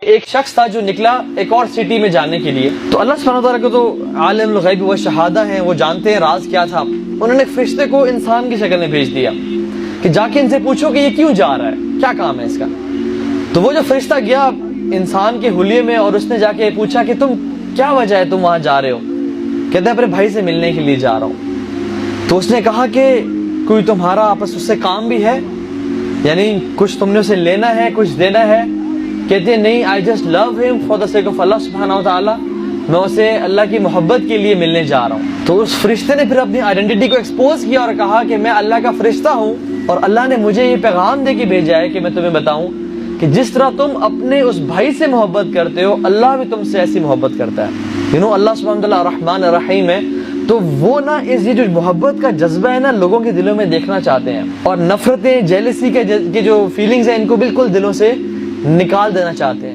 ایک شخص تھا جو نکلا ایک اور سٹی میں جانے کے لیے، تو اللہ سبحانہ وتعالیٰ کو تو عالم الغیب و شہادہ ہیں، وہ جانتے ہیں راز کیا تھا۔ انہوں نے ایک فرشتے کو انسان کی شکل میں بھیج دیا کہ جا کے ان سے پوچھو کہ یہ کیوں جا رہا ہے، کیا کام ہے اس کا۔ تو وہ جو فرشتہ گیا انسان کے حلیے میں اور اس نے جا کے پوچھا کہ تم کیا وجہ ہے تم وہاں جا رہے ہو؟ کہتا ہے اپنے بھائی سے ملنے کے لیے جا رہا ہوں۔ تو اس نے کہا کہ کوئی تمہارا آپس اس سے کام بھی ہے، یعنی کچھ تم نے اسے لینا ہے، کچھ دینا ہے؟ کہتے ہیں نہیں، I just love him for the sake of Allah سبحانہ وتعالی، میں اسے اللہ کی محبت کے لیے ملنے جا رہا ہوں۔ تو اس فرشتے نے پھر اپنی آئیڈینٹی کو ایکسپوز کیا اور کہا کہ میں اللہ کا فرشتہ ہوں اور اللہ نے مجھے یہ پیغام دے کے بھیجا ہے کہ میں تمہیں بتاؤں کہ جس طرح تم اپنے اس بھائی سے محبت کرتے ہو، اللہ بھی تم سے ایسی محبت کرتا ہے۔ اللہ سبحانہ وتعالی الرحمن الرحیم ہے، تو وہ نا یہ جو محبت کا جذبہ ہے نا لوگوں کے دلوں میں دیکھنا چاہتے ہیں، اور نفرتیں، جیلسی کے جو فیلنگز ہیں ان کو بالکل دلوں سے نکال دینا چاہتے ہیں۔